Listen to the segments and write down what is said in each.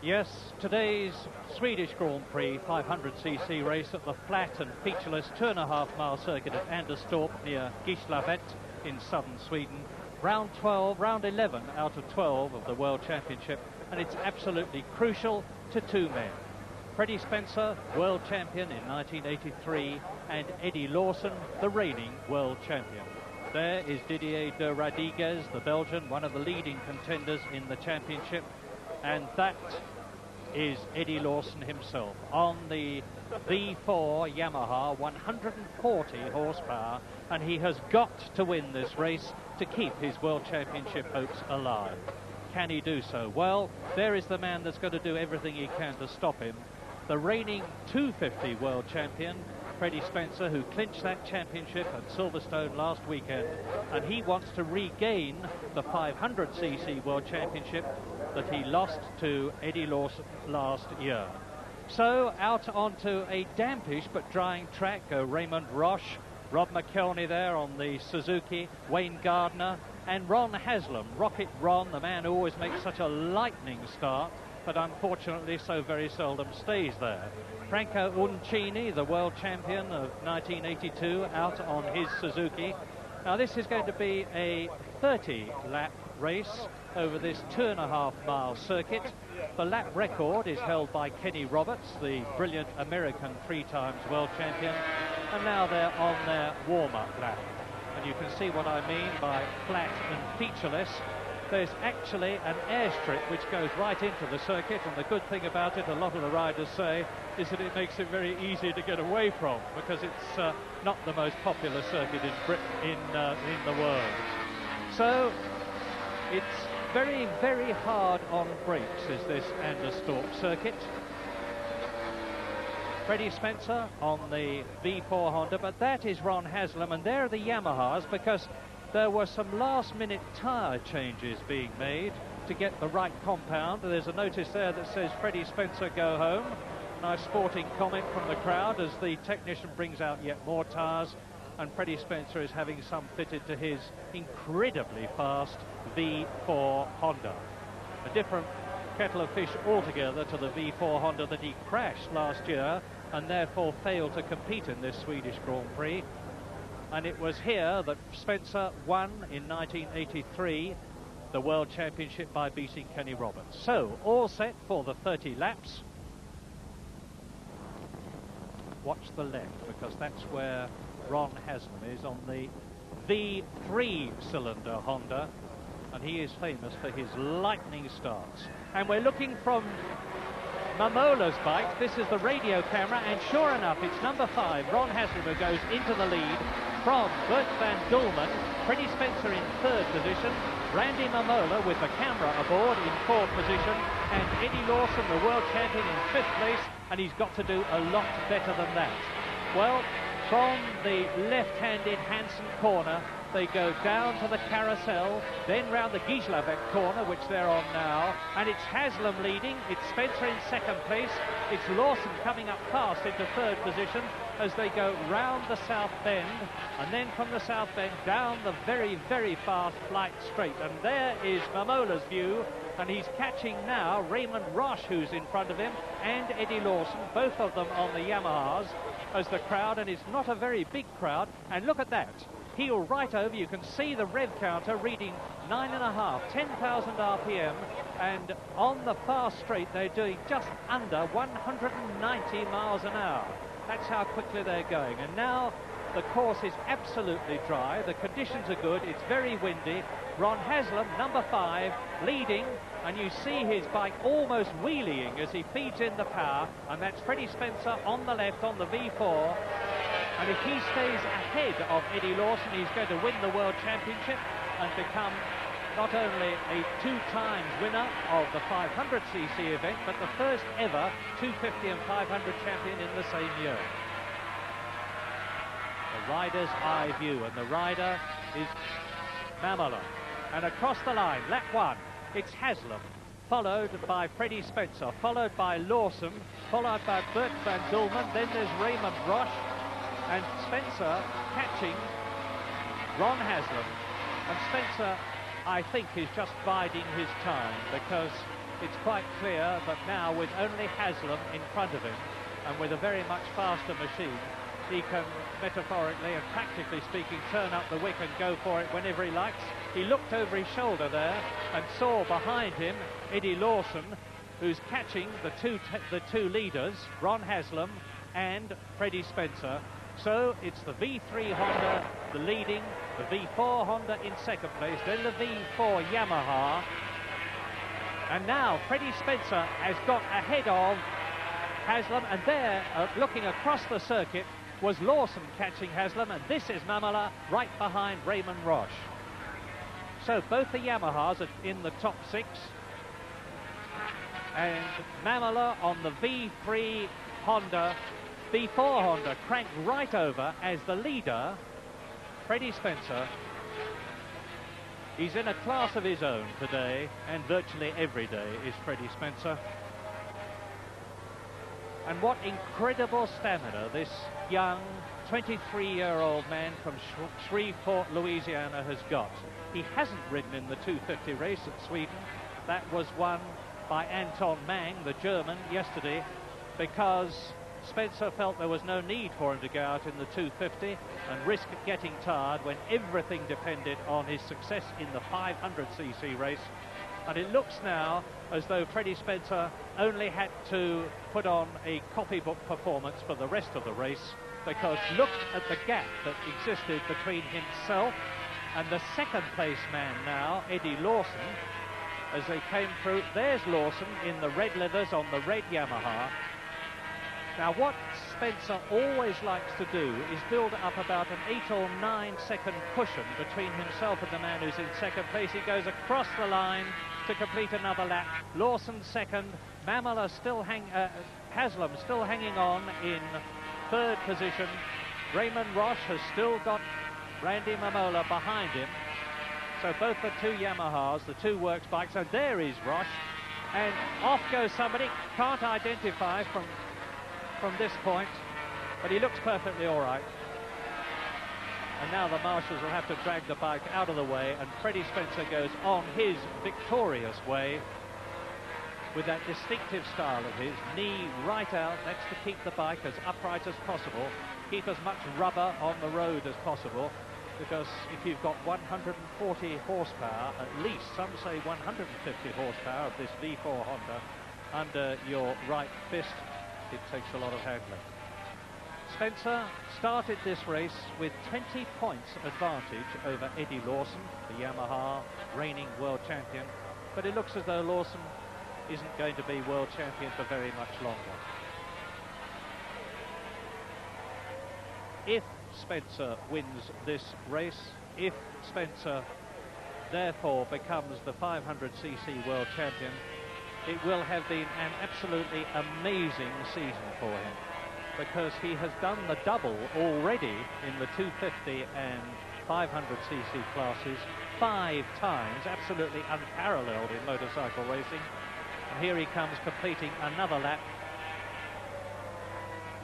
Yes, today's Swedish Grand Prix 500cc race at the flat and featureless 2.5-mile circuit at Anderstorp near Gislaved in southern Sweden. Round 11 out of 12 of the World Championship, and it's absolutely crucial to two men. Freddie Spencer, world champion in 1983, and Eddie Lawson, the reigning world champion. There is Didier de Radiguez, the Belgian, one of the leading contenders in the championship, and that is Eddie Lawson himself on the V4 Yamaha, 140 horsepower, and he has got to win this race to keep his world championship hopes alive. Can he do so? Well, there is the man that's going to do everything he can to stop him. The reigning 250 world champion, Freddie Spencer, who clinched that championship at Silverstone last weekend, and he wants to regain the 500cc world championship that he lost to Eddie Lawson last year. So out onto a dampish but drying track go Raymond Roche, Rob McElhenney there on the Suzuki, Wayne Gardner, and Ron Haslam. Rocket Ron, the man who always makes such a lightning start, but unfortunately so very seldom stays there. Franco Uncini, the world champion of 1982, out on his Suzuki. Now this is going to be a 30-lap race over this 2.5-mile circuit. The lap record is held by Kenny Roberts, the brilliant American 3-times world champion, and now they're on their warm-up lap. And you can see what I mean by flat and featureless. There's actually an airstrip which goes right into the circuit, and the good thing about it, a lot of the riders say, is that it makes it very easy to get away from, because it's not the most popular circuit in Britain, in the world. So it's very, very hard on brakes, is this Anderstorp circuit. Freddie Spencer on the V4 Honda, but that is Ron Haslam, and there are the Yamahas, because there were some last-minute tyre changes being made to get the right compound. There's a notice there that says Freddie Spencer, go home. Nice sporting comment from the crowd as the technician brings out yet more tyres, and Freddie Spencer is having some fitted to his incredibly fast V4 Honda. A different kettle of fish altogether to the V4 Honda that he crashed last year and therefore failed to compete in this Swedish Grand Prix. And it was here that Spencer won in 1983 the World Championship by beating Kenny Roberts. So, all set for the 30 laps. Watch the left, because that's where Ron Haslam is on the V3-cylinder Honda, and he is famous for his lightning starts. And we're looking from Mamola's bike. This is the radio camera, and sure enough, it's number 5, Ron Haslam, who goes into the lead from Bert van Doelman. Freddie Spencer in 3rd position, Randy Mamola with the camera aboard in 4th position, and Eddie Lawson, the world champion, in 5th place, and he's got to do a lot better than that. Well, from the left-handed Hansen corner, they go down to the carousel, then round the Gislaved corner, which they're on now, and it's Haslam leading, it's Spencer in 2nd place, it's Lawson coming up fast into 3rd position as they go round the South Bend, and then from the South Bend down the very, very fast flight straight. And there is Mamola's view, and he's catching now Raymond Roche, who's in front of him, and Eddie Lawson, both of them on the Yamahas, as the crowd, and it's not a very big crowd, and look at that. Heel right over, you can see the rev counter reading 9.5, 10,000 RPM, and on the fast straight they're doing just under 190 miles an hour. That's how quickly they're going. And now the course is absolutely dry, the conditions are good, it's very windy. Ron Haslam, number 5, leading, and you see his bike almost wheeling as he feeds in the power, and that's Freddie Spencer on the left on the V4. And if he stays ahead of Eddie Lawson, he's going to win the World Championship and become not only a 2-times winner of the 500cc event, but the first ever 250 and 500 champion in the same year. The rider's eye view, and the rider is Mamola. And across the line, lap 1, it's Haslam, followed by Freddie Spencer, followed by Lawson, followed by Bert van Doelman, then there's Raymond Roche, and Spencer catching Ron Haslam. And Spencer, I think, is just biding his time, because it's quite clear that now, with only Haslam in front of him and with a very much faster machine, he can, metaphorically and practically speaking, turn up the wick and go for it whenever he likes. He looked over his shoulder there and saw behind him Eddie Lawson, who's catching the two leaders, Ron Haslam and Freddie Spencer. So it's the V3 Honda, the leading, the V4 Honda in second place, then the V4 Yamaha. And now Freddie Spencer has got ahead of Haslam, and there, looking across the circuit, was Lawson catching Haslam, and this is Mamola right behind Raymond Roche. So both the Yamahas are in the top 6, and Mamola on the V3 Honda, V4 Honda, cranked right over as the leader. Freddie Spencer, he's in a class of his own today, and virtually every day is Freddie Spencer. And what incredible stamina this young 23-year-old man from Shreveport, Louisiana has got. He hasn't ridden in the 250 race at Sweden. That was won by Anton Mang, the German, yesterday, because Spencer felt there was no need for him to go out in the 250 and risk getting tired when everything depended on his success in the 500cc race. And it looks now as though Freddie Spencer only had to put on a copybook performance for the rest of the race, because look at the gap that existed between himself and the second place man now, Eddie Lawson, as they came through. There's Lawson in the red leathers on the red Yamaha. Now what Spencer always likes to do is build up about an 8 or 9 second cushion between himself and the man who's in second place. He goes across the line to complete another lap. Lawson second, Mamola still Haslam still hanging on in third position. Raymond Roche has still got Randy Mamola behind him. So both the two Yamahas, the two works bikes, and there is Roche, and off goes somebody, can't identify from this point, but he looks perfectly all right. And now the marshals will have to drag the bike out of the way, and Freddie Spencer goes on his victorious way with that distinctive style of his, knee right out. That's to keep the bike as upright as possible, keep as much rubber on the road as possible, because if you've got 140 horsepower, at least some say 150 horsepower of this V4 Honda under your right fist, it takes a lot of handling. Spencer started this race with 20 points advantage over Eddie Lawson, the Yamaha reigning world champion, but it looks as though Lawson isn't going to be world champion for very much longer. If Spencer wins this race, if Spencer therefore becomes the 500cc world champion, it will have been an absolutely amazing season for him, because he has done the double already in the 250 and 500cc classes 5 times, absolutely unparalleled in motorcycle racing. And here he comes completing another lap,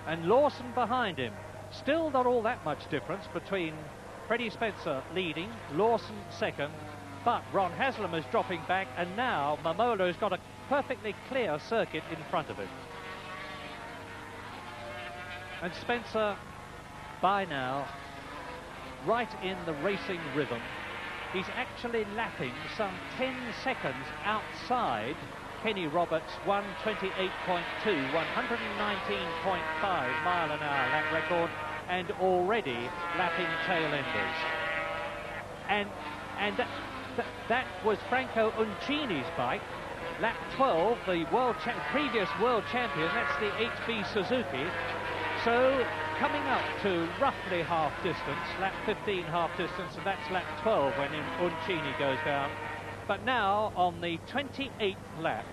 and Lawson behind him. Still not all that much difference between Freddie Spencer leading, Lawson second, but Ron Haslam is dropping back, and now Mamola has got a perfectly clear circuit in front of him. And Spencer, by now, right in the racing rhythm. He's actually lapping some 10 seconds outside Kenny Roberts' 128.2, 119.5 mile an hour lap record, and already lapping tail enders. And that was Franco Uncini's bike, lap 12, the previous world champion. That's the HB Suzuki. So coming up to roughly half distance, lap 15 half distance, and that's lap 12 when Uncini goes down. But now on the 28th lap,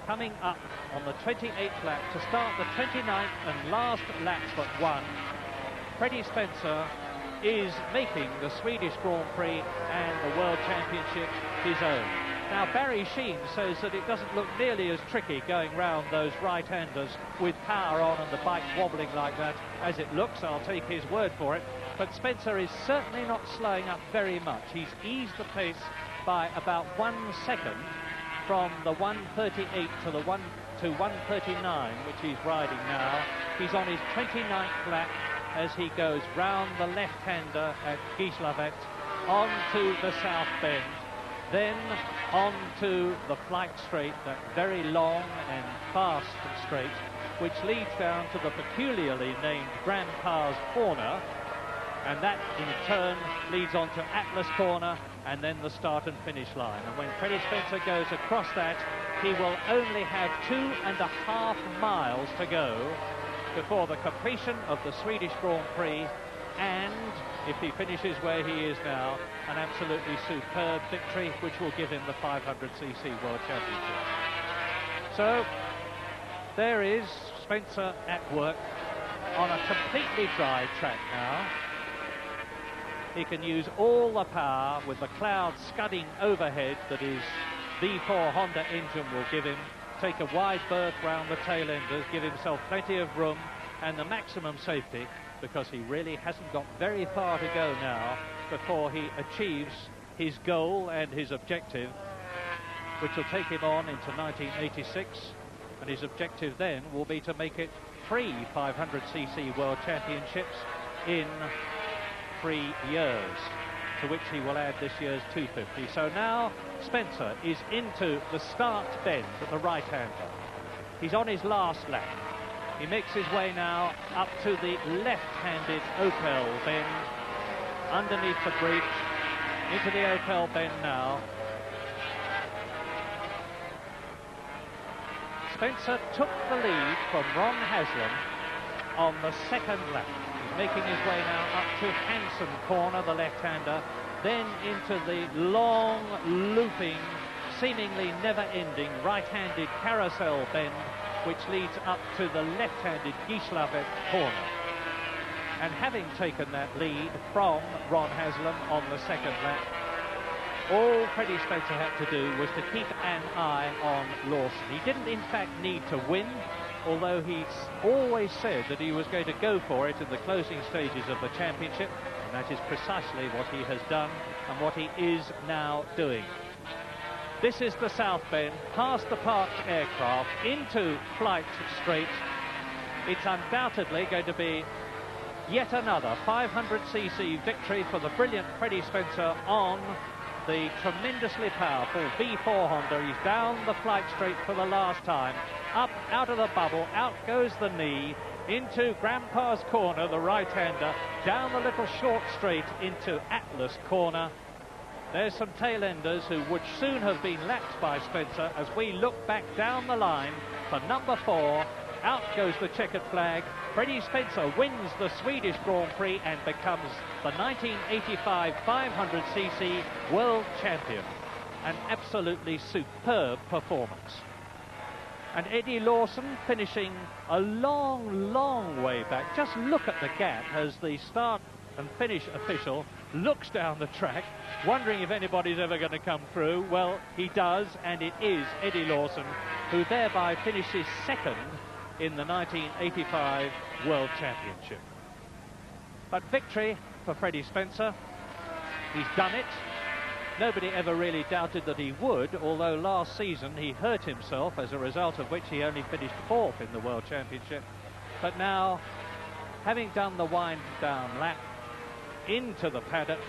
coming up on the 28th lap to start the 29th and last lap but one, Freddie Spencer is making the Swedish Grand Prix and the World Championship his own. Now Barry Sheen says that it doesn't look nearly as tricky going round those right-handers with power on and the bike wobbling like that as it looks. I'll take his word for it. But Spencer is certainly not slowing up very much. He's eased the pace by about 1 second from the 138 to the 139, which he's riding now. He's on his 29th lap as he goes round the left-hander at Gislavette, onto the South Bend, then onto the Flight Straight, that very long and fast straight, which leads down to the peculiarly named Grandpa's Corner, and that in turn leads on to Atlas Corner, and then the start and finish line. And when Freddie Spencer goes across that, he will only have 2.5 miles to go before the completion of the Swedish Grand Prix, and if he finishes where he is now, an absolutely superb victory which will give him the 500cc World Championship. So there is Spencer at work on a completely dry track now. He can use all the power with the cloud scudding overhead that his V4 Honda engine will give him, take a wide berth round the tail enders, give himself plenty of room and the maximum safety, because he really hasn't got very far to go now before he achieves his goal and his objective, which will take him on into 1986, and his objective then will be to make it 3 500cc World Championships in 3 years, to which he will add this year's 250. So now Spencer is into the start bend at the right-hander. He's on his last lap. He makes his way now up to the left-handed Opel bend, underneath the bridge, into the Opel bend now. Spencer took the lead from Ron Haslam on the second lap. He's making his way now up to Hansen Corner, the left-hander, then into the long, looping, seemingly never-ending right-handed Carousel bend, which leads up to the left-handed Gislavette Corner. And having taken that lead from Ron Haslam on the second lap, all Freddie Spencer had to do was to keep an eye on Lawson. He didn't in fact need to win, although he's always said that he was going to go for it in the closing stages of the championship, and that is precisely what he has done and what he is now doing. This is the South Bend, past the parked aircraft, into Flight Straight. It's undoubtedly going to be yet another 500cc victory for the brilliant Freddie Spencer on the tremendously powerful V4 Honda. He's down the Flight Straight for the last time, up out of the bubble, out goes the knee, into Grandpa's Corner, the right-hander, down the little short straight into Atlas Corner. There's some tail-enders who would soon have been lapped by Spencer as we look back down the line for number 4. Out goes the checkered flag. Freddie Spencer wins the Swedish Grand Prix and becomes the 1985 500cc World Champion. An absolutely superb performance. And Eddie Lawson finishing a long, long way back. Just look at the gap as the start and finish official looks down the track, wondering if anybody's ever going to come through. Well, he does, and it is Eddie Lawson, who thereby finishes second in the 1985 World Championship. But victory for Freddie Spencer. He's done it. Nobody ever really doubted that he would, although last season he hurt himself, as a result of which he only finished 4th in the World Championship. But now, having done the wind-down lap into the paddock,